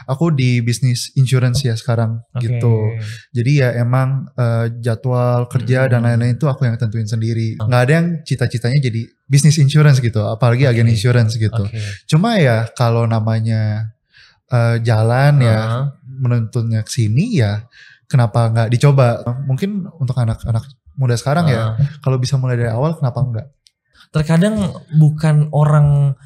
Aku di bisnis insurance ya sekarang gitu. Jadi ya emang jadwal kerja dan lain-lain itu aku yang tentuin sendiri. Nggak ada yang cita-citanya jadi bisnis insurance gitu, apalagi agen insurance gitu. Cuma ya kalau namanya jalan ya menuntunnya ke sini ya kenapa nggak dicoba? Mungkin untuk anak-anak muda sekarang ya kalau bisa mulai dari awal kenapa enggak? Terkadang bukan orang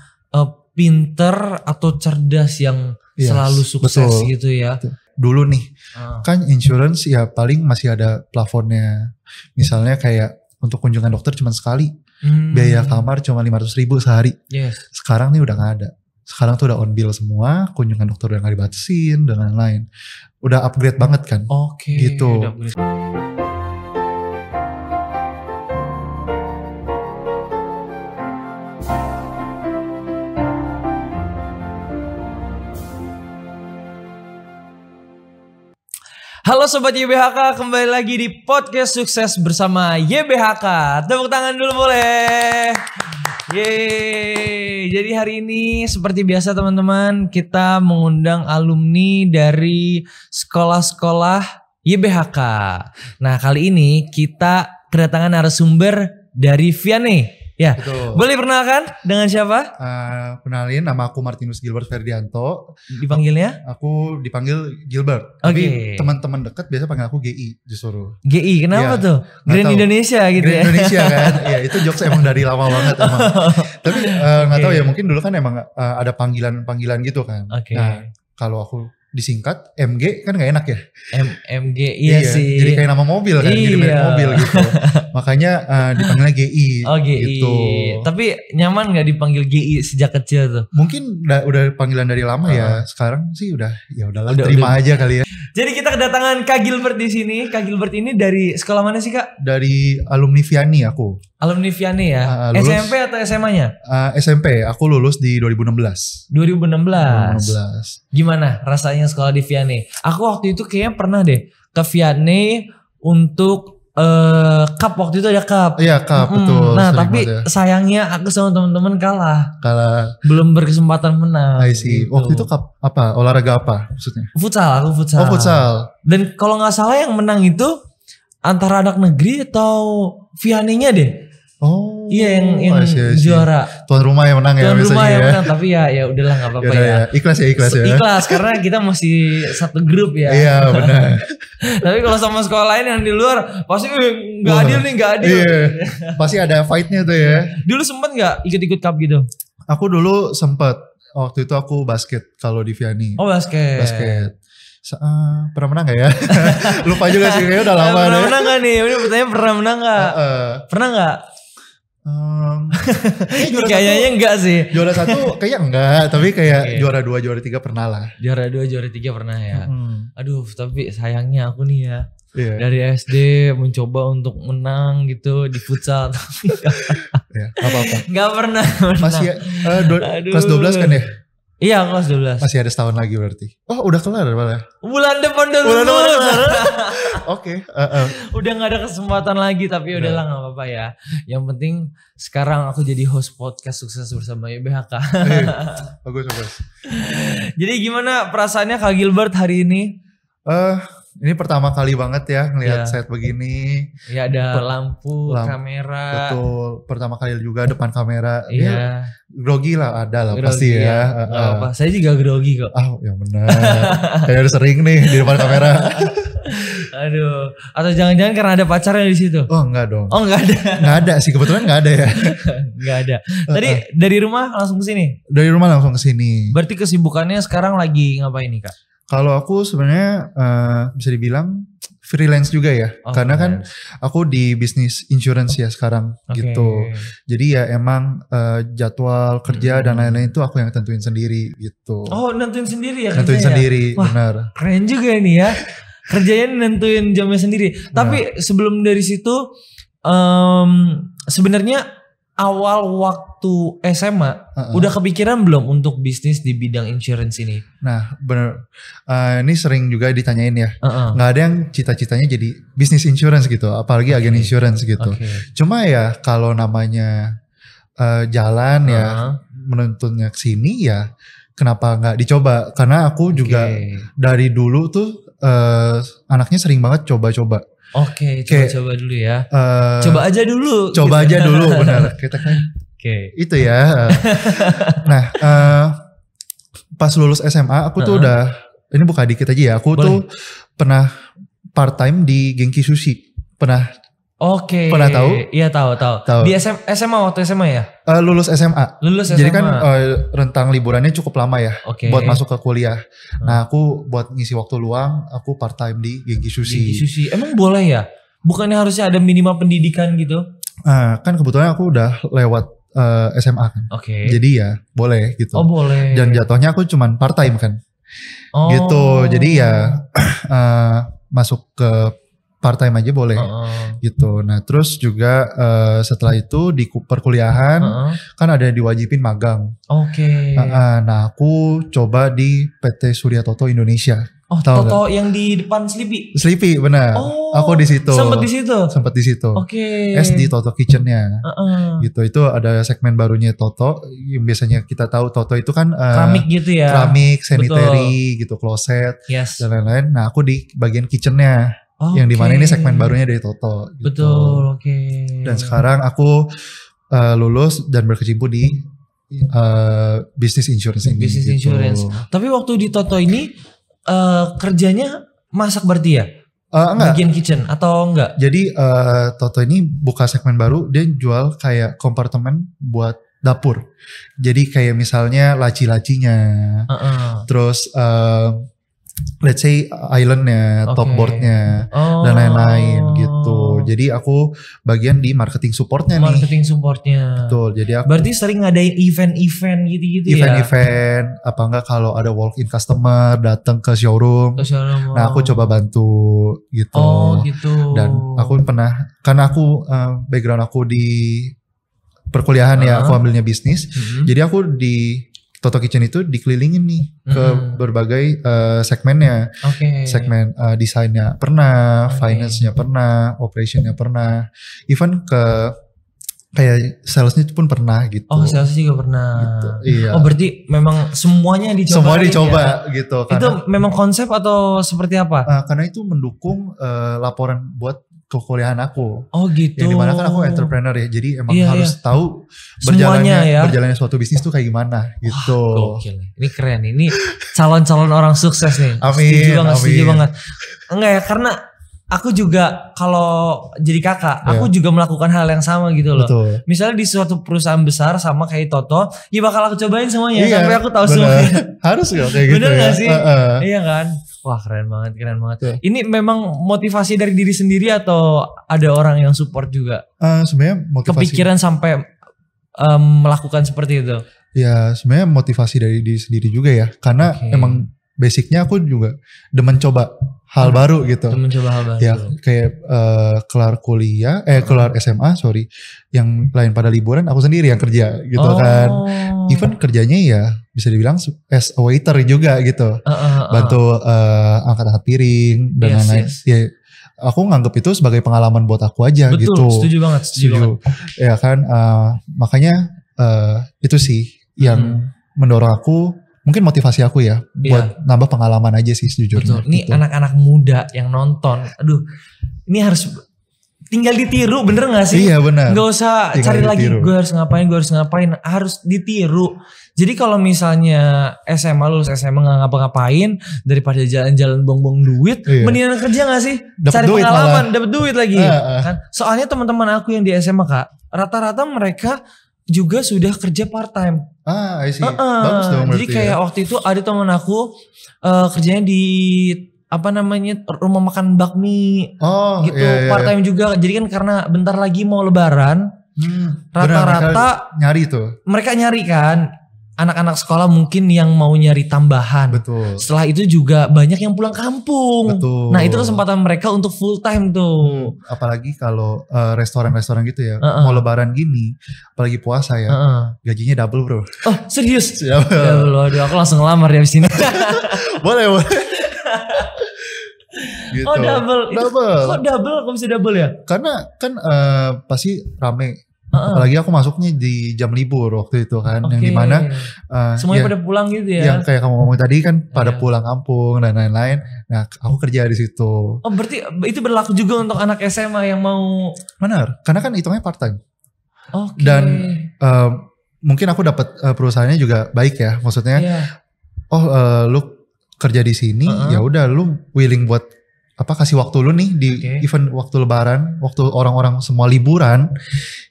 pinter atau cerdas yang selalu sukses gitu ya. Dulu nih kan insurance ya paling masih ada plafonnya. Misalnya kayak untuk kunjungan dokter cuma sekali, biaya kamar cuma 500.000 sehari. Sekarang nih udah gak ada. Sekarang tuh udah on bill semua, kunjungan dokter udah gak dibatasin dan lain-lain. Udah upgrade banget kan. Gitu. Halo Sobat YBHK, kembali lagi di podcast sukses bersama YBHK. Tepuk tangan dulu boleh. Yeay. Jadi hari ini seperti biasa teman-teman, kita mengundang alumni dari sekolah-sekolah YBHK. Nah kali ini kita kedatangan narasumber dari Vianney. Ya, betul. Boleh perkenalkan dengan siapa? Kenalin, nama aku Martinus Gilbert Ferdianto. Dipanggilnya? Aku dipanggil Gilbert. Tapi teman-teman dekat biasa panggil aku GI justru. GI, kenapa tuh? Grand Indonesia gitu Grand ya? Indonesia kan, ya itu jokes emang dari lama banget emang. Tapi nggak tahu ya, mungkin dulu kan emang ada panggilan-panggilan gitu kan. Nah, kalau aku disingkat MG kan gak enak ya. MG iya sih. Jadi kayak nama mobil kan, jadi merek mobil gitu. Makanya dipanggilnya GI. GI. Gitu. Tapi nyaman gak dipanggil GI sejak kecil tuh? Mungkin udah panggilan dari lama ya. Sekarang sih udah terima aja kali ya. Jadi kita kedatangan Kak Gilbert di sini. Kak Gilbert ini dari sekolah mana sih Kak? Dari alumni Vianney aku. Alumni Vianney ya? SMP atau SMA-nya? SMP, aku lulus di 2016. 2016. Gimana rasanya sekolah di Vianney? Aku waktu itu kayaknya pernah deh ke Vianney untuk cup, waktu itu ada cup. Iya cup, betul. Nah tapi sayangnya aku sama teman-teman kalah. Belum berkesempatan menang. I see. Gitu. Waktu itu cup apa? Olahraga apa maksudnya? Futsal, aku futsal. Oh futsal. Dan kalau gak salah yang menang itu antara anak negeri atau Vianney-nya deh. Oh iya yang juara. Tuan rumah yang menang ya. Tuan rumah yang menang, tapi ya udahlah nggak apa-apa ya. Ikhlas ya. Ikhlas karena kita masih satu grup ya. Iya benar. Tapi kalau sama sekolah lain yang di luar pasti nggak adil nih, nggak adil. Iya. Pasti ada fightnya tuh ya. Dulu sempet nggak ikut-ikut cup gitu? Aku dulu sempet. Waktu itu aku basket kalau di Vianney. Oh basket. Pernah menang gak ya? Lupa juga sih, kayaknya udah lama. Pernah menang gak nih? Ini bertanya pernah menang gak? Pernah gak? Kayaknya enggak sih. Juara 1 kayaknya enggak, tapi kayak juara 2, juara 3 pernah lah. Juara 2, juara 3 pernah ya. Aduh, tapi sayangnya aku nih ya. Dari SD mencoba untuk menang gitu di futsal, tapi apa-apa. Enggak pernah. Masih kelas 12 kan ya? Iya, kelas 12. Masih ada setahun lagi berarti. Oh, udah kelar malah. Bulan depan udah lulus. Oke. Udah gak ada kesempatan lagi, tapi udahlah gak apa-apa ya. Yang penting sekarang aku jadi host podcast sukses bersama YBHK. Bagus. Jadi gimana perasaannya Kak Gilbert hari ini? Ini pertama kali banget ya ngelihat set begini. Ya ada lampu, kamera. Betul. Pertama kali juga depan kamera. Iya. Grogi lah, ada lah pasti ya. Apa? Saya juga grogi kok. Yang benar. Kayak udah sering nih di depan kamera. Aduh. Atau jangan-jangan karena ada pacarnya di situ? Oh enggak dong. Oh enggak ada. Enggak ada sih, kebetulan enggak ada ya. Enggak ada. Tadi dari rumah langsung ke sini? Dari rumah langsung ke sini. Berarti kesibukannya sekarang lagi ngapain nih Kak? Kalau aku sebenarnya bisa dibilang freelance juga ya. Karena kan aku di bisnis insurance ya sekarang gitu. Jadi ya emang jadwal kerja dan lain-lain itu aku yang tentuin sendiri gitu. Oh nentuin sendiri ya? Nentuin sendiri, wah, benar. Keren juga ini ya. Kerjanya nentuin jamnya sendiri. Tapi sebelum dari situ sebenarnya awal waktu SMA udah kepikiran belum untuk bisnis di bidang insurance ini? Nah bener, ini sering juga ditanyain ya. Gak ada yang cita-citanya jadi bisnis insurance gitu, apalagi agen insurance gitu. Cuma ya kalau namanya jalan ya menuntunnya ke sini ya kenapa nggak dicoba? Karena aku juga dari dulu tuh anaknya sering banget coba-coba. Oke, coba-coba dulu ya. Coba aja dulu. Coba gitu. aja dulu, benar. Kita kan itu ya. Nah, pas lulus SMA aku tuh udah, ini buka dikit aja ya. Aku tuh pernah part time di Genki Sushi. Pernah tahu? Iya tahu. Di SMA waktu SMA ya? Lulus SMA. Jadi kan rentang liburannya cukup lama ya, buat masuk ke kuliah. Nah aku buat ngisi waktu luang, aku part time di Genki Sushi. Emang boleh ya? Bukannya harusnya ada minimal pendidikan gitu? Kan kebetulan aku udah lewat SMA kan. Jadi ya boleh gitu. Oh boleh. Dan jatuhnya aku cuman part time kan. Gitu. Jadi ya masuk ke part time aja boleh gitu. Nah terus juga setelah itu di perkuliahan kan ada diwajibin magang. Nah aku coba di PT Surya Toto Indonesia. Toto yang di depan Sleepy benar. Aku di situ. Sempat di situ. Di Toto Kitchen-nya. Gitu. Itu ada segmen barunya Toto. Yang biasanya kita tahu Toto itu kan keramik gitu ya. Keramik, sanitary gitu, kloset dan lain-lain. Nah aku di bagian kitchen-nya. Yang dimana ini segmen barunya dari Toto gitu. Betul, Dan sekarang aku lulus dan berkecimpung di business insurance ini. Business insurance. Tapi waktu di Toto ini kerjanya masak berarti ya? Enggak. Bagian kitchen atau enggak? Jadi Toto ini buka segmen baru, dia jual kayak kompartemen buat dapur. Jadi kayak misalnya laci-lacinya, terus let's say islandnya, top boardnya, dan lain-lain gitu. Jadi aku bagian di marketing supportnya nih. Marketing supportnya. Betul. Jadi aku. Berarti sering ngadain event-event gitu-gitu ya? Event-event, apa enggak kalau ada walk-in customer datang ke showroom. Nah aku coba bantu gitu. Gitu. Dan aku pernah, karena aku background aku di perkuliahan ya, aku ambilnya bisnis. Jadi aku di Toto Kitchen itu dikelilingin nih ke berbagai segmennya. Segmen desainnya pernah, finance-nya pernah, operation-nya pernah, even ke kayak salesnya pun pernah gitu. Salesnya juga pernah. Gitu, iya. Berarti memang semuanya dicoba. Semua dicoba ya? Gitu. Itu memang konsep atau seperti apa? Karena itu mendukung laporan buat kekuliahan aku. Gitu. Yang dimana kan aku entrepreneur ya, jadi emang harus tahu berjalannya suatu bisnis tuh kayak gimana gitu. Gokil. Ini keren. Ini calon-calon orang sukses nih. Amin. Setuju banget. Enggak ya, karena aku juga kalau jadi kakak, aku juga melakukan hal yang sama gitu loh. Betul. Misalnya di suatu perusahaan besar sama kayak Toto, ya bakal aku cobain semuanya sampai aku tahu semuanya. Harus gak kayak gitu. Bener gak sih? Iya kan? Wah keren banget. Ini memang motivasi dari diri sendiri atau ada orang yang support juga? Sebenarnya motivasi. Kepikiran sampai melakukan seperti itu? Ya sebenarnya motivasi dari diri sendiri juga ya. Karena emang basicnya aku juga demen coba hal baru gitu. Ya kayak kelar kuliah, kelar SMA yang lain pada liburan aku sendiri yang kerja gitu kan. Even kerjanya ya bisa dibilang as a waiter juga gitu. Bantu angkat piring dan lain-lain. Ya, aku nganggep itu sebagai pengalaman buat aku aja. Betul, gitu. Setuju banget. Ya kan makanya itu sih yang mendorong aku. Mungkin motivasi aku ya buat nambah pengalaman aja sih sejujurnya. Betul. Ini anak-anak muda yang nonton, aduh, ini harus tinggal ditiru, bener gak sih? Iya benar. Gak usah tinggal cari ditiru. Lagi gue harus ngapain, harus ditiru. Jadi kalau misalnya lulus SMA gak ngapa-ngapain, daripada jalan-jalan buang-buang duit, mendingan kerja gak sih? Cari pengalaman, dapet duit lagi. Kan? Soalnya teman-teman aku yang di SMA Kak, rata-rata mereka juga sudah kerja part time. I see. Bagus dong. Jadi kayak waktu itu ada teman aku kerjanya di rumah makan bakmi gitu, part time juga. Jadi kan karena bentar lagi mau lebaran, rata-rata nyari tuh. Mereka nyari kan. Anak-anak sekolah mungkin yang mau nyari tambahan. Betul. Setelah itu juga banyak yang pulang kampung. Betul. Nah itu kesempatan mereka untuk full time tuh. Apalagi kalau restoran-restoran gitu ya. Mau lebaran gini. Apalagi puasa ya. Gajinya double bro. Oh serius? Double. Waduh aku langsung ngelamar ya abis ini. boleh. Gitu. Oh double. Kok double? Kok bisa double ya? Karena kan pasti rame Apalagi aku masuknya di jam libur waktu itu kan, yang dimana semuanya pada pulang gitu ya. Yang kayak kamu ngomong tadi kan pada pulang kampung dan lain-lain. Nah, aku kerja di situ. Oh, berarti itu berlaku juga untuk anak SMA yang mau. Benar, karena kan hitungnya part time. Oke. Dan mungkin aku dapat perusahaannya juga baik ya, maksudnya. Lu kerja di sini, ya udah lu willing buat kasih waktu lu nih di event waktu lebaran, waktu orang-orang semua liburan,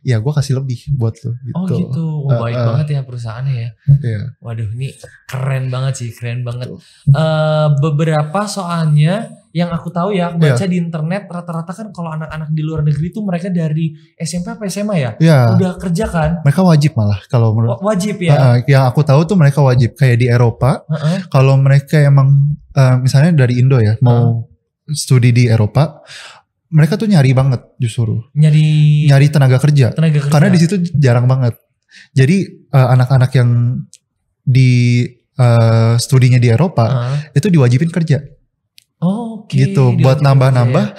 ya gue kasih lebih buat lu gitu. Oh gitu, baik banget ya perusahaannya ya. Iya. Waduh, ini keren banget sih, keren banget. Beberapa soalnya yang aku tahu ya, aku baca di internet rata-rata kan kalau anak-anak di luar negeri itu mereka dari SMP apa SMA ya, udah kerja kan? Mereka wajib malah kalau menurut. Wajib ya. Yang aku tahu tuh mereka wajib kayak di Eropa. Kalau mereka emang misalnya dari Indo ya mau studi di Eropa, mereka tuh nyari banget justru. Nyari tenaga kerja. Karena di situ jarang banget. Jadi anak-anak yang di studinya di Eropa itu diwajibin kerja. Gitu buat nambah-nambah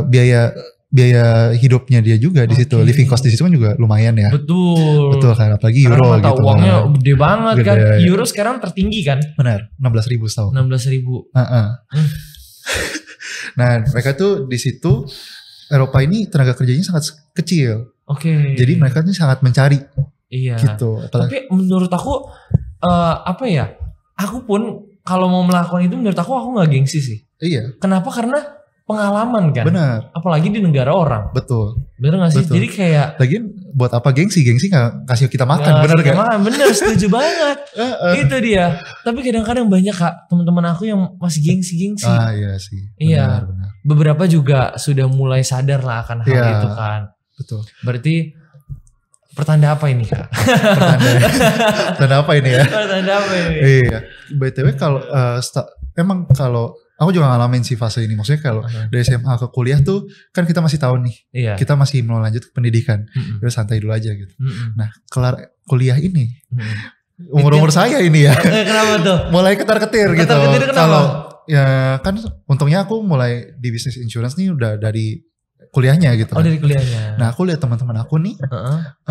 biaya hidupnya dia juga di situ. Living cost di situ kan juga lumayan ya. Betul kan, apalagi euro gitu. Uangnya gede banget kan. Euro sekarang tertinggi kan? Benar, 16.000 setahun. 16.000. Nah, mereka tuh di situ Eropa ini tenaga kerjanya sangat kecil. Jadi mereka tuh sangat mencari. Gitu. Tapi menurut aku aku pun kalau mau melakukan itu menurut aku nggak gengsi sih. Iya. Kenapa? Karena pengalaman kan. Benar. Apalagi di negara orang. Betul. Bener gak sih? Jadi kayak. Lagian buat apa gengsi? Gengsi gak kasih kita makan, bener gak? Bener, setuju banget. Itu dia. Tapi kadang-kadang banyak kak teman-teman aku yang masih gengsi-gengsi. Iya sih. Benar. Beberapa juga sudah mulai sadar lah akan hal itu kan. Betul. Berarti pertanda apa ini kak? Pertanda apa ini ya? Pertanda apa ini? Iya. BTW kalau emang kalau aku juga ngalamin sih fase ini. Maksudnya kalau dari SMA ke kuliah tuh kan kita masih tahu nih. Kita masih mau lanjut ke pendidikan. Terus santai dulu aja gitu. Nah, kelar kuliah ini. Umur saya ini ya. Kenapa tuh? Mulai ketar-ketir gitu. Ketar-ketir kenapa? Kalau ya kan untungnya aku mulai di bisnis insurance nih udah dari kuliahnya gitu. Dari kuliahnya. Nah, aku lihat teman-teman aku nih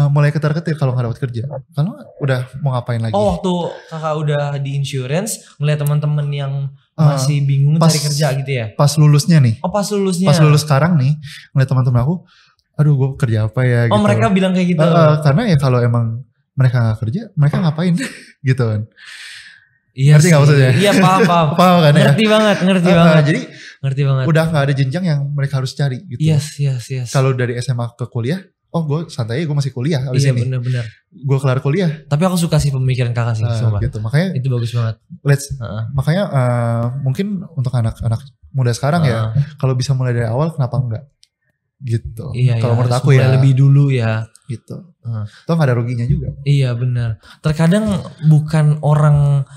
mulai ketar-ketir kalau nggak dapat kerja. Kalau udah mau ngapain lagi? Waktu kakak udah di insurance, ngeliat teman-teman yang masih bingung cari kerja gitu ya? Pas lulusnya nih. Pas lulusnya. Pas lulus sekarang nih, ngeliat teman-teman aku, aduh gue kerja apa ya? Gitu. Mereka bilang kayak gitu. Karena ya kalau emang mereka nggak kerja, mereka ngapain? Gitu kan. Iya. Ngerti nggak maksudnya? Iya paham. Paham kan ya? Ngerti banget. Jadi ngerti banget. Udah nggak ada jenjang yang mereka harus cari gitu. Yes. Kalau dari SMA ke kuliah, gue santai aja, gue masih kuliah abis ini. Iya benar. Gue kelar kuliah. Tapi aku suka sih pemikiran kakak sih. Gitu. Makanya itu bagus banget. Makanya mungkin untuk anak-anak muda sekarang ya, kalau bisa mulai dari awal kenapa enggak? Gitu. Kalau menurut aku ya. Lebih dulu ya. Gitu. Toh nggak ada ruginya juga. Iya benar. Terkadang bukan orang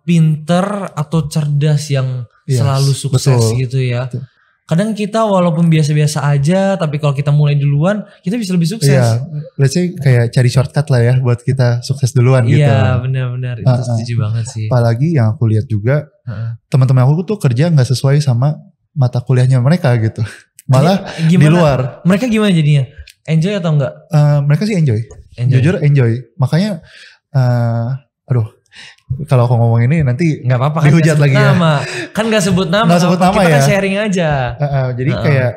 pinter atau cerdas yang selalu sukses gitu ya. Betul. Kadang kita walaupun biasa-biasa aja, tapi kalau kita mulai duluan, kita bisa lebih sukses. Iya, let's say kayak cari shortcut lah ya buat kita sukses duluan gitu. Iya, benar-benar itu setuju banget sih. Apalagi yang aku lihat juga, teman-teman aku tuh kerja nggak sesuai sama mata kuliahnya mereka gitu. Malah di luar. Mereka gimana jadinya? Enjoy atau enggak? Mereka sih enjoy. Jujur enjoy. Makanya, kalau aku ngomong ini nanti nggak apa-apa kan dihujat lagi nama. Kan nggak sebut nama. Nggak sebut nama kita ya. Kan sharing aja. Jadi kayak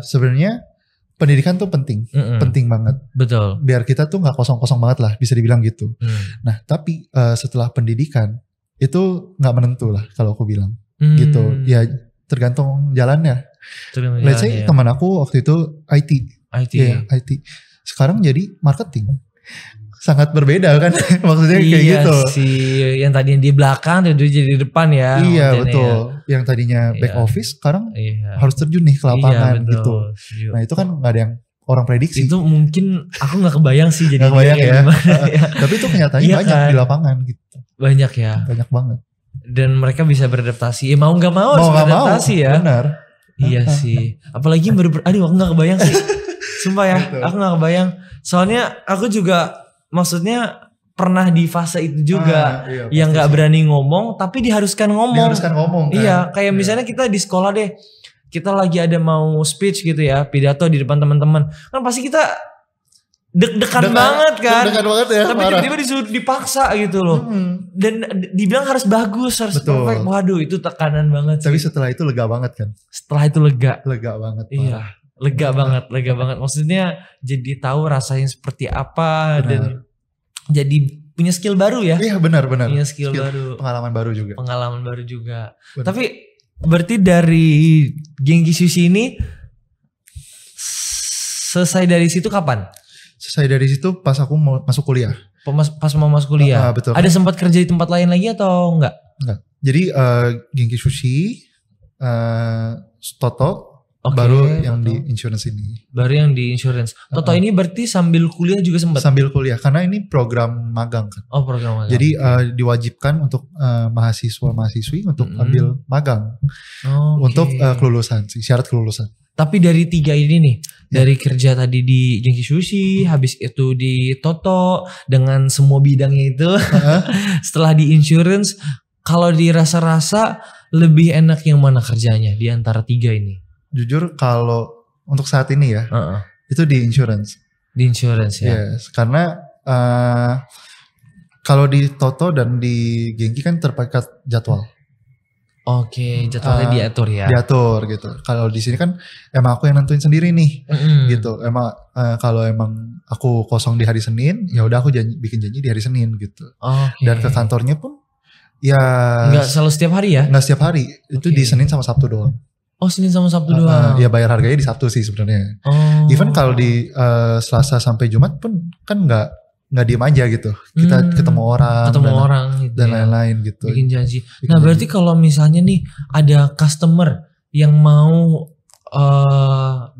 sebenarnya pendidikan tuh penting, penting banget. Betul. Biar kita tuh nggak kosong-kosong banget lah, bisa dibilang gitu. Nah, tapi setelah pendidikan itu nggak menentu lah kalau aku bilang, gitu. Ya tergantung jalannya. Let's say teman aku waktu itu IT. IT. Sekarang jadi marketing. Sangat berbeda kan maksudnya kayak gitu. Iya sih, yang tadinya di belakang dia jadi di depan ya. Iya betul. Yang tadinya back office sekarang harus terjun nih ke lapangan gitu. Nah itu kan gak ada yang orang prediksi. Itu mungkin aku gak kebayang sih jadi. Gak kebayang ya. Tapi itu kenyataannya banyak kan? Di lapangan gitu. Banyak ya. Banyak banget. Dan mereka bisa beradaptasi. Mau gak mau harus beradaptasi ya. Benar. Iya sih. Apalagi aduh aku gak kebayang sih. Sumpah ya, aku gak kebayang. Soalnya aku juga maksudnya pernah di fase itu juga yang nggak berani ngomong tapi diharuskan ngomong. Kan? Iya, kayak misalnya kita di sekolah deh kita lagi ada mau speech gitu ya, pidato di depan teman-teman, kan pasti kita deg-degan banget kan. Deg-degan banget ya. Tapi tiba-tiba disuruh dipaksa gitu loh. Dan dibilang harus bagus, harus perfect. Waduh, itu tekanan banget sih. Tapi setelah itu lega banget kan. Setelah itu lega. Lega banget. Iya, lega banget. Maksudnya jadi tahu rasanya seperti apa. Benar. Dan jadi punya skill baru ya. Iya benar. Punya skill baru. Pengalaman baru juga. Benar. Tapi berarti dari Genki Sushi ini selesai dari situ kapan? Selesai dari situ pas aku mau masuk kuliah. Pas mau masuk kuliah. Betul. Ada sempat kerja di tempat lain lagi atau enggak? Enggak. Jadi Genki Sushi, Toto, baru yang di insurance ini. Baru yang di insurance. Toto ini berarti sambil kuliah juga sempat? Sambil kuliah, karena ini program magang kan. Oh, program magang. Jadi diwajibkan untuk mahasiswa-mahasiswi untuk ambil magang. Untuk kelulusan sih, syarat kelulusan. Tapi dari 3 ini nih, dari kerja tadi di Genki Sushi, habis itu di Toto, dengan semua bidangnya itu, setelah di insurance, kalau dirasa-rasa lebih enak yang mana kerjanya di antara 3 ini? Jujur kalau untuk saat ini ya, itu di insurance. Di insurance ya? Yes, karena kalau di Toto dan di Genki kan terpakat jadwal. Oke, jadwalnya diatur ya. Diatur gitu. Kalau di sini kan emang aku yang nentuin sendiri nih, gitu. Emang kalau emang aku kosong di hari Senin, ya udah aku bikin janji di hari Senin gitu. Dan ke kantornya pun ya nggak selalu setiap hari ya? Nggak setiap hari. Itu di Senin sama Sabtu doang. Oh, Senin sama Sabtu doang. Ya bayar harganya di Sabtu sih sebenarnya. Even kalau di Selasa sampai Jumat pun kan nggak diem aja gitu. Kita ketemu orang gitu dan lain-lain gitu. Bikin janji. Nah, berarti kalau misalnya nih ada customer yang mau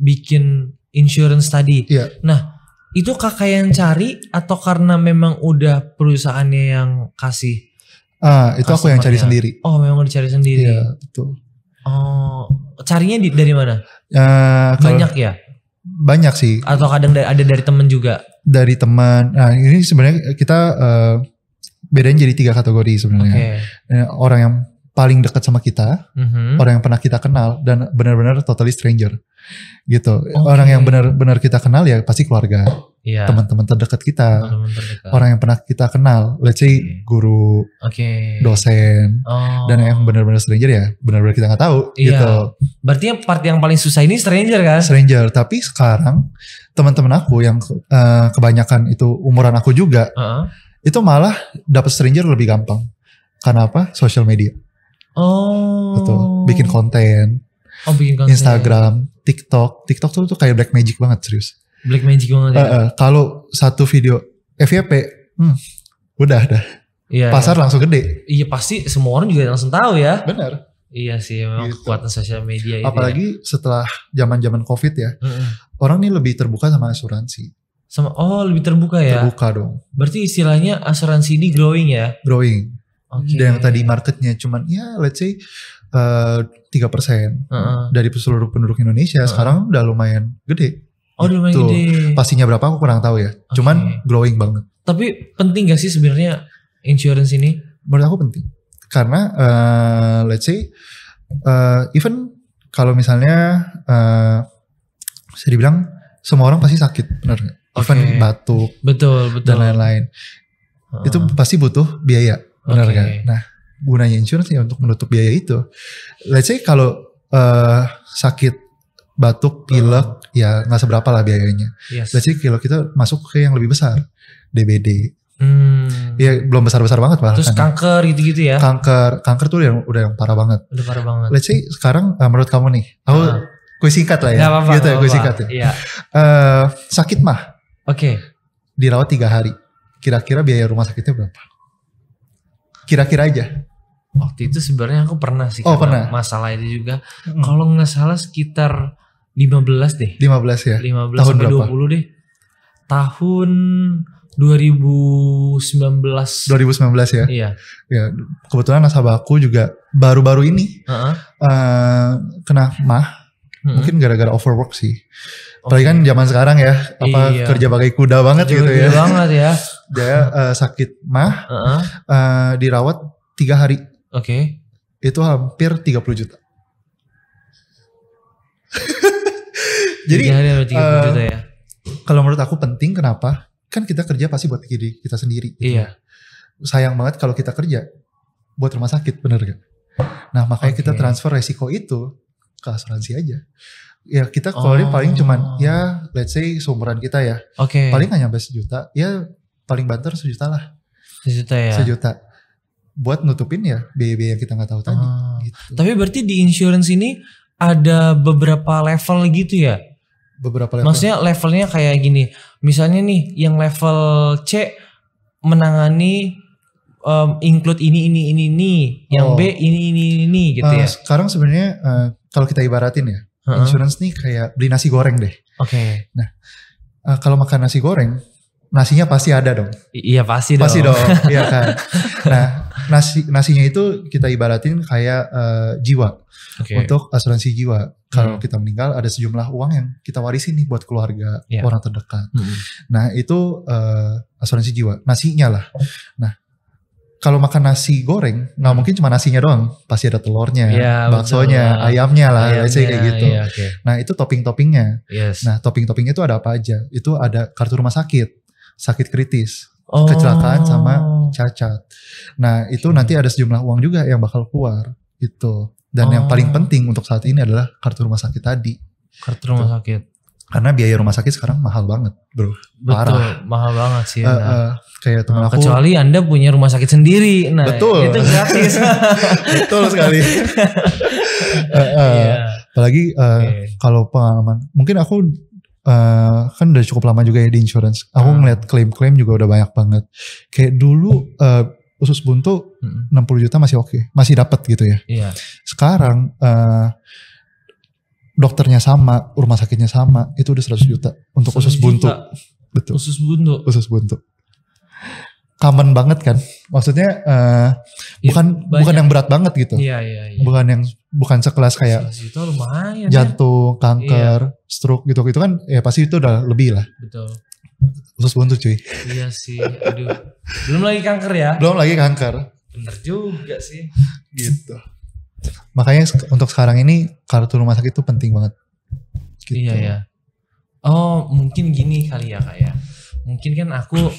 bikin insurance tadi. Iya. Nah, itu kakak yang cari atau karena memang udah perusahaannya yang kasih? Itu aku yang cari sendiri. Oh, memang dicari sendiri. Iya, betul. Oh, carinya dari mana? Banyak ya? Banyak sih. Atau kadang ada dari temen juga? Dari teman. Nah, ini sebenarnya kita bedain jadi 3 kategori sebenarnya. Orang yang paling dekat sama kita, orang yang pernah kita kenal, dan benar-benar totally stranger. Gitu. Orang yang benar-benar kita kenal ya pasti keluarga. Teman-teman terdekat kita. Orang yang pernah kita kenal, let's say guru, dosen, dan yang benar-benar stranger ya benar-benar kita nggak tahu. Gitu. Berarti part yang paling susah ini stranger kan? Stranger. Tapi sekarang teman-teman aku yang kebanyakan itu umuran aku juga, itu malah dapat stranger lebih gampang. Karena apa? Social media. Betul. Bikin konten. Bikin konten. Instagram, TikTok tuh kayak black magic banget, serius. Black magic banget ya. Kalau satu video FYP, udah dah. Pasar langsung gede. Iya, pasti semua orang juga langsung tahu ya. Benar. Iya sih, memang kekuatan sosial media. Apalagi setelah zaman-zaman COVID ya, orang nih lebih terbuka sama asuransi. Lebih terbuka ya. Terbuka dong. Berarti istilahnya asuransi ini growing ya. Growing. Dan yang tadi marketnya cuman ya let's say 3% dari seluruh penduduk Indonesia, sekarang udah lumayan gede. Lumayan gede. Pastinya berapa aku kurang tahu ya. Cuman growing banget. Tapi penting gak sih sebenarnya insurance ini? Menurut aku penting. Karena let's say even kalau misalnya bisa dibilang semua orang pasti sakit, benar nggak? Even batuk, betul, dan lain-lain. Itu pasti butuh biaya, benar kan? Nah, gunanya insurance ya untuk menutup biaya itu. Let's say kalau sakit, batuk, pilek, ya nggak seberapa lah biayanya. Let's say kalau kita masuk ke yang lebih besar, DBD. Ya belum besar-besar banget malah. Terus kanker gitu-gitu ya? Kanker tuh udah yang parah banget. Udah parah banget. Let's say sekarang menurut kamu nih, aku gue singkat lah ya. Gak apa-apa, gitu ya, gue singkat ya. Iya. Sakit mah. Dirawat 3 hari. Kira-kira biaya rumah sakitnya berapa? Kira-kira aja. Waktu itu sebenarnya aku pernah sih. Pernah. Masalah itu juga. Kalau nggak salah sekitar 15 deh. 15 ya? 15 tahun sampai berapa? 20 deh. Tahun 2019 ya? Iya. Ya, kebetulan nasabah aku juga baru-baru ini kena mah. Mungkin gara-gara overwork sih. Apalagi kan zaman sekarang ya, kerja bagai kuda banget gitu ya. Kerja banget ya. Dia sakit mah, dirawat 3 hari. Oke. Itu hampir 30 juta. Jadi 3 hari 30 juta ya. Kalau menurut aku penting, kenapa? Kan kita kerja pasti buat diri kita sendiri. Gitu. Iya. Sayang banget kalau kita kerja buat rumah sakit, bener gak? Nah makanya kita transfer resiko itu ke asuransi aja. Ya kita keluarin paling cuman ya let's say seumuran kita ya. Paling gak nyampe 1 juta. Ya paling banter 1 juta lah. 1 juta ya. 1 juta. Buat nutupin ya biaya-biaya yang kita gak tahu tadi. Gitu. Tapi berarti di insurance ini ada beberapa level gitu ya? Beberapa level. Maksudnya levelnya kayak gini. Misalnya nih yang level C menangani include ini. Yang B ini gitu ya. Sekarang sebenarnya kalau kita ibaratin ya. Insurance nih kayak beli nasi goreng deh. Nah kalau makan nasi goreng, nasinya pasti ada dong. Iya pasti dong. Pasti dong, iya kan. Nah nasinya itu kita ibaratin kayak jiwa. Untuk asuransi jiwa. Kalau kita meninggal ada sejumlah uang yang kita warisin nih buat keluarga, orang terdekat. Nah itu asuransi jiwa, nasinya lah. Nah kalau makan nasi goreng nggak mungkin cuma nasinya doang, pasti ada telurnya, baksonya, ayamnya lah, kayak gitu. Nah itu topping-toppingnya. Nah topping-toppingnya itu ada apa aja? Itu ada kartu rumah sakit kritis, kecelakaan sama cacat. Nah itu nanti ada sejumlah uang juga yang bakal keluar gitu. Dan yang paling penting untuk saat ini adalah kartu rumah sakit tadi. Kartu rumah sakit. Karena biaya rumah sakit sekarang mahal banget, bro. Parah. Betul, mahal banget sih. Kayak temen aku. Kecuali Anda punya rumah sakit sendiri. Nah, betul. Itu gratis. Betul sekali. Apalagi kalau pengalaman. Mungkin aku kan udah cukup lama juga ya di insurance. Aku ngeliat klaim-klaim juga udah banyak banget. Kayak dulu usus buntu 60 juta masih oke. Masih dapat gitu ya. Iya. Sekarang dokternya sama, rumah sakitnya sama, itu udah 100 juta untuk usus buntu. Betul. Usus buntu. Common banget kan? Maksudnya bukan yang berat banget gitu. Iya. Bukan sekelas kayak itu lumayan, jantung, kanker, stroke gitu kan ya pasti itu udah lebih lah. Betul. Usus buntu cuy. Iya sih. Aduh. Belum lagi kanker ya? Belum lagi kanker. Bener juga sih. Gitu. Makanya untuk sekarang ini kartu rumah sakit itu penting banget. Gitu. Iya. Oh mungkin gini kali ya Kak ya. Mungkin kan aku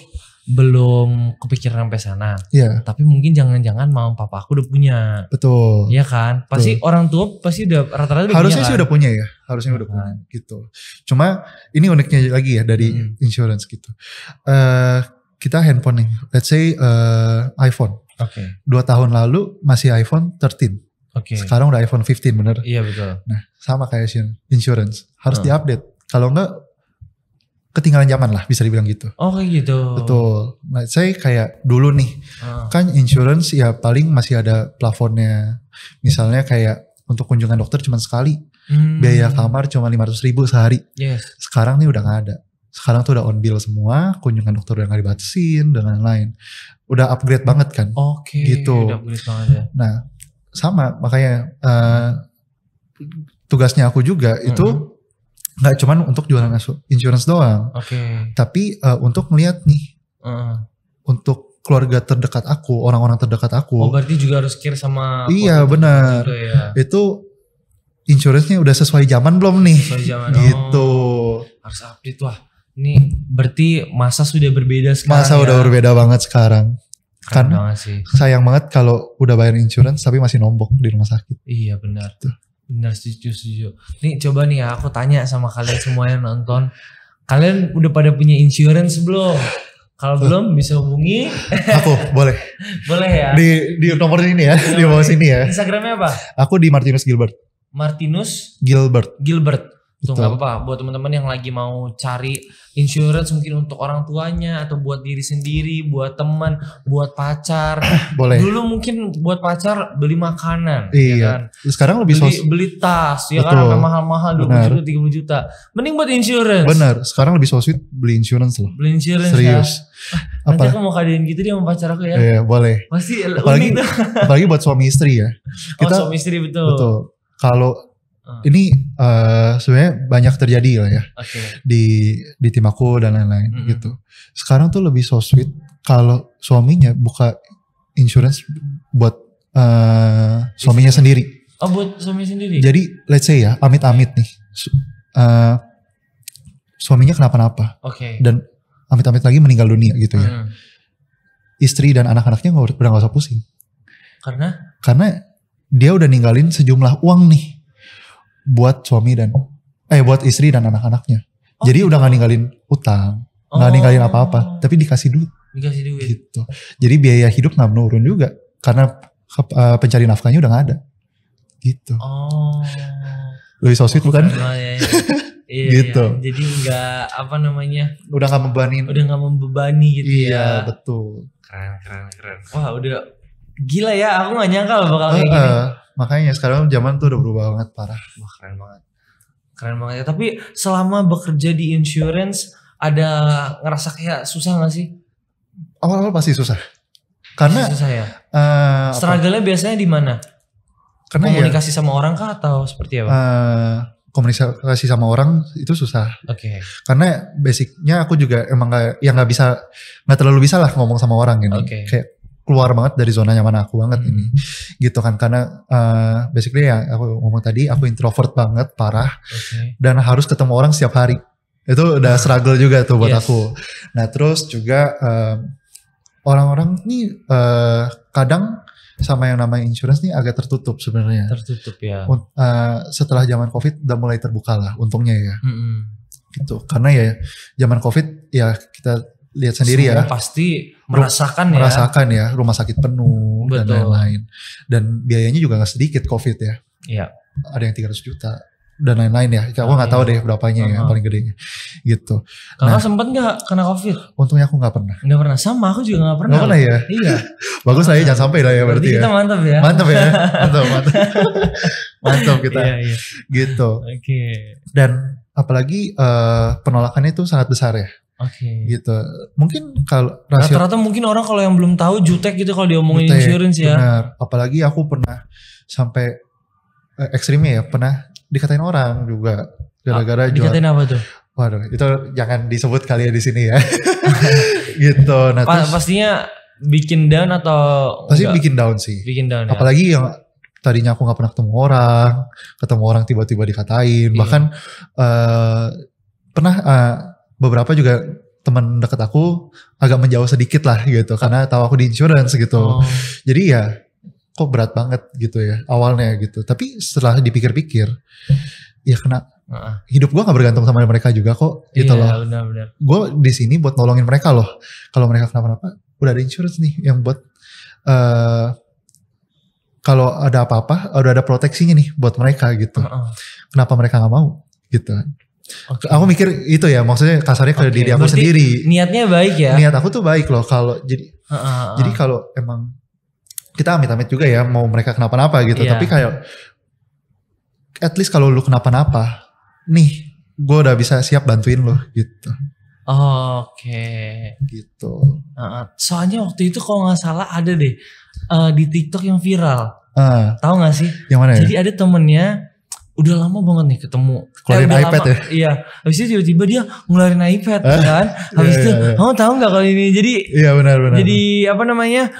belum kepikiran sampai sana. Iya. Tapi mungkin jangan-jangan mama papa aku udah punya. Betul. Iya kan? Pasti orang tua pasti udah rata-rata udah harusnya punya. Sih udah punya ya. Harusnya udah punya gitu. Cuma ini uniknya lagi ya dari insurance gitu. Kita handphone nih. Let's say iPhone. 2 tahun lalu masih iPhone 13. Sekarang udah iPhone 15 bener. Iya betul. Nah sama kayak insurance. Harus diupdate. Kalau enggak ketinggalan zaman lah bisa dibilang gitu. Oh kayak gitu. Betul. Nah saya kayak dulu nih. Kan insurance ya paling masih ada plafonnya. Misalnya kayak untuk kunjungan dokter cuma sekali. Biaya kamar cuma 500.000 sehari. Yes. Sekarang nih udah gak ada. Sekarang tuh udah on bill semua. Kunjungan dokter udah gak dibatasin dan lain-lain. Udah upgrade banget kan. Gitu. Udah upgrade banget ya. Nah sama makanya tugasnya aku juga itu gak cuman untuk jualan insurance doang. Tapi untuk ngeliat nih untuk keluarga terdekat aku, orang-orang terdekat aku. Oh berarti juga harus care sama. Iya benar. Ya. Itu insurance-nya udah sesuai zaman belum nih? Sesuai zaman. Gitu. Harus update wah. Ini berarti masa sudah berbeda sekarang. Masa udah berbeda banget sekarang. Kan sayang banget kalau udah bayar insurance tapi masih nombok di rumah sakit. Iya benar. Benar setuju. Nih coba nih ya aku tanya sama kalian semua yang nonton. Kalian udah pada punya insurance belum? Kalau belum bisa hubungi. Aku boleh. Boleh ya. Di nomor ini ya. Di bawah sini ya. Instagramnya apa? Aku di Martinus Gilbert. Gilbert. Tuh gak apa-apa buat teman-teman yang lagi mau cari insurance mungkin untuk orang tuanya atau buat diri sendiri, buat teman, buat pacar. Boleh. Dulu mungkin buat pacar beli makanan. Iya. Ya kan? Sekarang lebih beli tas ya kan sampai mahal-mahal 20 juta 30 juta. Mending buat insurance. Bener. Sekarang lebih so sweet beli insurance loh. Beli insurance. Serius. Ya. Nanti aku mau kadein gitu dia sama pacar aku ya. Iya boleh. Pasti unik tuh. Apalagi buat suami istri ya. Suami istri betul. Kalau ini sebenarnya banyak terjadi lah ya di tim aku dan lain-lain gitu. Sekarang tuh lebih so sweet kalau suaminya buka insurance buat suaminya sendiri. Oh buat suami sendiri. Jadi let's say ya amit-amit nih suaminya kenapa-napa. Oke. Dan amit-amit lagi meninggal dunia gitu ya. Istri dan anak-anaknya udah gak usah pusing. Karena dia udah ninggalin sejumlah uang nih buat buat istri dan anak-anaknya. Jadi udah gak ninggalin utang, gak ninggalin apa-apa, tapi dikasih duit. Gitu. Jadi biaya hidup gak menurun juga karena pencari nafkahnya udah gak ada. Gitu. Lebih so sweet bukan? Iya, gitu. Iya. Jadi nggak udah nggak membebani gitu ya. Iya betul. Keren. Wah udah gila ya, aku nggak nyangka loh bakal kayak gini. Makanya sekarang zaman tuh udah berubah banget parah. Wah keren banget ya. Tapi selama bekerja di insurance ada ngerasa kayak susah nggak sih? Awal-awal pasti susah. Karena susah ya. Struggle-nya biasanya di mana? Karena komunikasi sama orang kah atau seperti apa? Komunikasi sama orang itu susah. Oke. Karena basicnya aku juga emang nggak terlalu bisa lah ngomong sama orang ini. Kayak keluar banget dari zona nyaman aku banget ini. Gitu kan, karena basically ya aku ngomong tadi aku introvert banget parah. Dan harus ketemu orang setiap hari. Itu udah struggle juga tuh buat aku. Nah terus juga orang-orang nih kadang sama yang namanya insurance nih agak tertutup sebenarnya. Tertutup ya. Setelah zaman COVID udah mulai terbuka lah untungnya ya. Gitu. Karena ya zaman COVID ya kita lihat sendiri semua ya. Pasti merasakan ya. Rumah sakit penuh. Betul. Dan lain-lain. Dan biayanya juga gak sedikit COVID ya. Iya. Ada yang 300 juta. Dan lain-lain ya. Aku gak tahu deh berapanya ya paling gedenya. Gitu. Kakak sempet gak kena COVID? Untungnya aku gak pernah. Gak pernah. Sama aku juga gak pernah. Gak pernah ya? Iya. Bagus lah ya, jangan sampai lah ya berarti kita ya. mantap ya. Mantap ya. Mantap kita. Iya. Gitu. Oke. Dan apalagi penolakannya itu sangat besar ya. Gitu. Mungkin kalau rata-rata mungkin orang kalau yang belum tahu jutek gitu kalau diomongin insurance ya. Benar. Apalagi aku pernah sampai ekstrimnya ya, pernah dikatain orang juga gara-gara jual. Dikatain apa tuh? Waduh, itu jangan disebut kali ya di sini ya. Gitu. Nah, pastinya bikin down atau pasti enggak? Bikin down sih. Bikin down. Apalagi yang tadinya aku nggak pernah ketemu orang tiba-tiba dikatain. Bahkan pernah beberapa juga teman dekat aku agak menjauh sedikit lah gitu karena tahu aku di insurance gitu. Jadi ya kok berat banget gitu ya awalnya gitu. Tapi setelah dipikir-pikir ya hidup gue gak bergantung sama mereka juga kok gitu loh. Benar. Gue di sini buat nolongin mereka loh. Kalau mereka kenapa-napa udah ada insurance nih yang buat kalau ada apa-apa udah ada proteksinya nih buat mereka gitu. Kenapa mereka gak mau gitu. Aku mikir itu ya maksudnya kasarnya ke diri aku sendiri. Niatnya baik ya. Niat aku tuh baik loh kalau jadi kalau emang kita amit-amit juga ya mau mereka kenapa-napa gitu. Tapi kayak at least kalau lu kenapa-napa nih gue udah bisa siap bantuin lo gitu. Gitu. Soalnya waktu itu kalau gak salah ada deh di TikTok yang viral. Tahu gak sih? Yang mana ya? Jadi ada temennya udah lama banget nih ketemu. Keluarin iPad ya? Iya. Habis itu tiba-tiba dia ngeluarin iPad kan. Habis itu kamu tahu gak kalau ini? Jadi iya benar. Jadi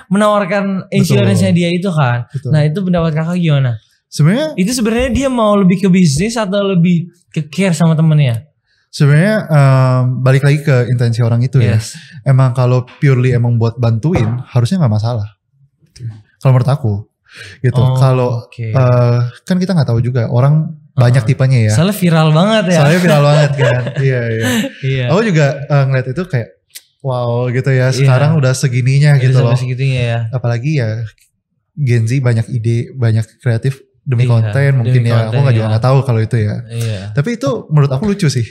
menawarkan insurance-nya dia itu kan. Betul. Nah itu pendapat kakak gimana? Sebenarnya dia mau lebih ke bisnis atau lebih ke care sama temennya? Sebenarnya balik lagi ke intensi orang itu ya. Emang kalau purely emang buat bantuin harusnya nggak masalah. Kalau menurut aku gitu. Kalau kan kita nggak tahu juga orang banyak tipenya ya. Soalnya viral banget ya. Kan. Iya. Aku juga ngeliat itu kayak wow gitu ya. Sekarang udah segininya gitu loh. Segitunya ya. Apalagi ya Gen Z banyak ide, banyak kreatif demi konten mungkin ya. Aku juga nggak tahu kalau itu ya. Tapi itu menurut aku lucu sih.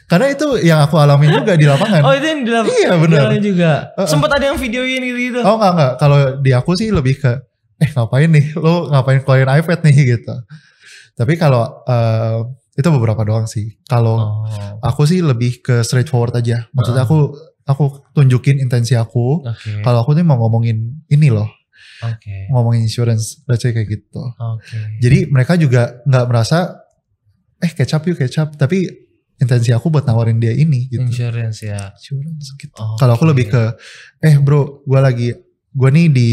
Karena itu yang aku alamin juga di lapangan. Oh itu yang di lapangan? Iya benar. Juga. Sempat ada yang videoin gitu. Oh enggak. Kalau di aku sih lebih ke ngapain nih? Lo ngapain keluarin iPad nih gitu. Tapi kalau itu beberapa doang sih. Kalau aku sih lebih ke straightforward aja. Maksudnya aku tunjukin intensi aku. Kalau aku nih mau ngomongin ini loh. Ngomongin insurance, let's say kayak gitu. Jadi mereka juga nggak merasa kecap tapi intensi aku buat nawarin dia ini gitu. Insurance gitu. Kalau aku lebih ke bro, gue nih di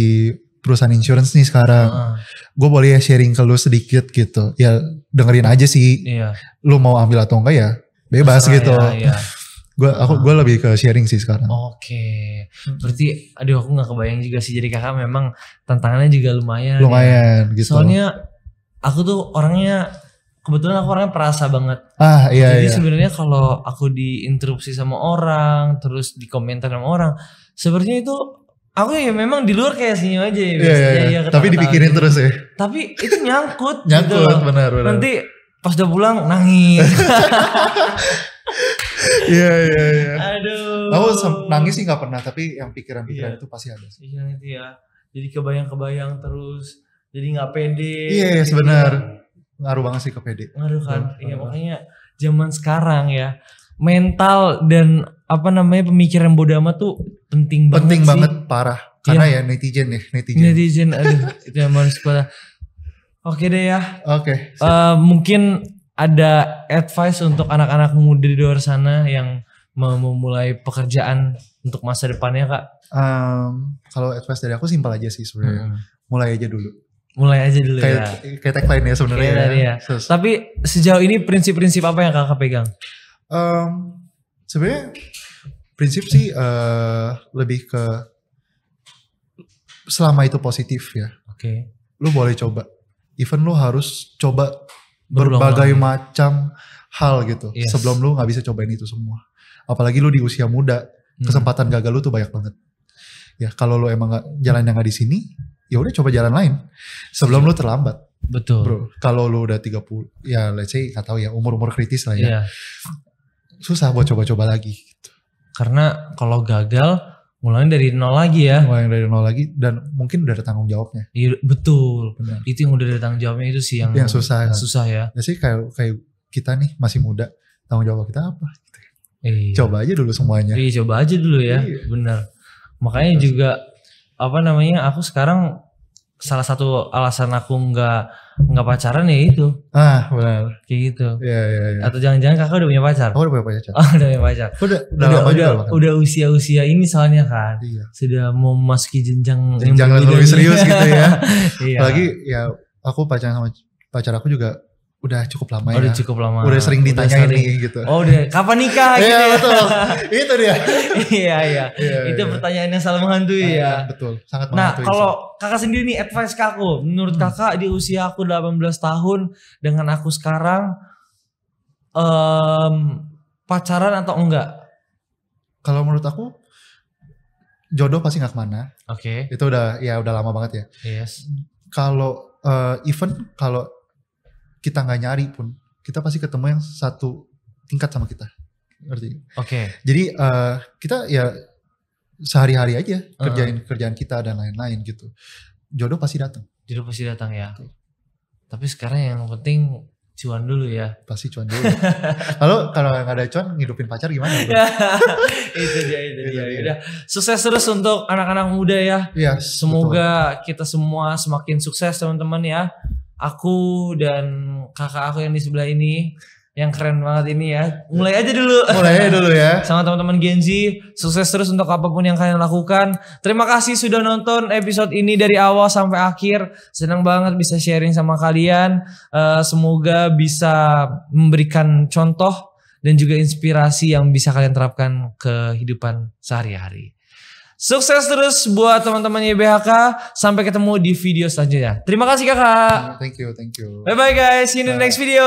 perusahaan insurance nih sekarang. Gue boleh ya sharing ke lu sedikit gitu. Ya dengerin aja sih. Lu mau ambil atau enggak ya bebas Terserah gitu. ya. Gue lebih ke sharing sih sekarang. Oke. Berarti aduh aku gak kebayang juga sih jadi kakak memang tantangannya juga lumayan. Lumayan ya. gitu. Soalnya aku tuh kebetulan aku orangnya perasa banget. Iya. Jadi sebenarnya kalau aku diinterupsi sama orang, terus dikomentar sama orang, sebenarnya itu aku ya memang di luar kayak senyum aja ya biasanya. Iya. Tapi dipikirin terus ya. Tapi itu nyangkut. Nyangkut gitu. benar. Nanti pas udah pulang nangis. Iya. Aduh. Aku nangis sih gak pernah, tapi yang pikiran-pikiran itu pasti ada. Iya itu ya. Jadi kebayang-kebayang terus. Jadi gak pede. Iya sebenarnya. Ngaruh banget sih ke pede. Ngaruh kan. Iya makanya zaman sekarang ya. Mental dan pemikiran bodo amat tuh penting banget sih. Penting banget parah. Karena ya netizen. Aduh itu yang harus parah. Oke deh ya. Oke. Mungkin ada advice untuk anak-anak muda di luar sana yang mau memulai pekerjaan untuk masa depannya kak? Kalau advice dari aku simpel aja sih sebenarnya. Mulai aja dulu ya. Kayak tagline ya sebenarnya. Ya. Tapi sejauh ini prinsip-prinsip apa yang kakak pegang? Sebenarnya prinsip sih lebih ke selama itu positif ya. Oke. Lu boleh coba. Even lu harus coba berbagai macam hal gitu. Yes. Sebelum lu gak bisa cobain itu semua. Apalagi lu di usia muda, kesempatan gagal lu tuh banyak banget. Ya kalau lu emang jalannya gak di sini, ya udah coba jalan lain. Sebelum lu terlambat. Betul. Bro, kalau lu udah 30, ya let's say gak tahu ya umur-umur kritis lah ya. Iya. Susah buat coba-coba lagi gitu. Karena kalau gagal mulai dari nol lagi ya. Mulai dari nol lagi dan mungkin udah ada tanggung jawabnya. Iya betul. Benar. Itu yang udah ada tanggung jawabnya itu sih yang susah. Kan? Susah ya. Ya sih kayak kita nih masih muda, tanggung jawab kita apa? Gitu. Iya. Coba aja dulu semuanya. Iya coba aja dulu ya. Iya. Benar. Makanya juga aku sekarang salah satu alasan aku nggak pacaran ya itu. Benar. Kayak gitu. Iya. Atau jangan-jangan kakak udah punya pacar? Aku udah punya pacar. Oh udah punya pacar. Udah usia ini soalnya kan. Iya. Sudah mau memasuki jenjang yang lebih serius gitu ya. Iya. Apalagi ya aku pacaran sama pacar aku juga udah cukup lama ya. Udah cukup lama. Udah sering ditanyain nih gitu. Oh udah kapan nikah gitu. Iya betul. Itu dia. Iya. Itu pertanyaan yang selalu menghantui ya. Betul. Sangat Nah menghantui. kalau kakak sendiri nih advice ke aku. Menurut kakak di usia aku 18 tahun dengan aku sekarang pacaran atau enggak? Kalau menurut aku jodoh pasti gak kemana. Oke. Itu udah lama banget ya. Yes. Kalau even kalau kita nggak nyari pun kita pasti ketemu yang satu tingkat sama kita, ngerti? Oke. Jadi kita ya sehari-hari aja kerjaan kita dan lain-lain gitu. Jodoh pasti datang. Jodoh pasti datang ya. Tapi sekarang yang penting cuan dulu ya. Pasti cuan dulu. Kalau nggak ada cuan ngidupin pacar gimana? Itu dia. Udah. Sukses terus untuk anak-anak muda ya. Iya. Semoga kita semua semakin sukses teman-teman ya. Aku dan kakak aku yang di sebelah ini yang keren banget ini ya. Mulai aja dulu ya. Sama teman-teman Gen Z, sukses terus untuk apapun yang kalian lakukan. Terima kasih sudah nonton episode ini dari awal sampai akhir. Senang banget bisa sharing sama kalian. Semoga bisa memberikan contoh dan juga inspirasi yang bisa kalian terapkan ke kehidupan sehari-hari. Sukses terus buat teman-teman YBHK. Sampai ketemu di video selanjutnya. Terima kasih kakak. Thank you. Bye bye guys. See you in the next video.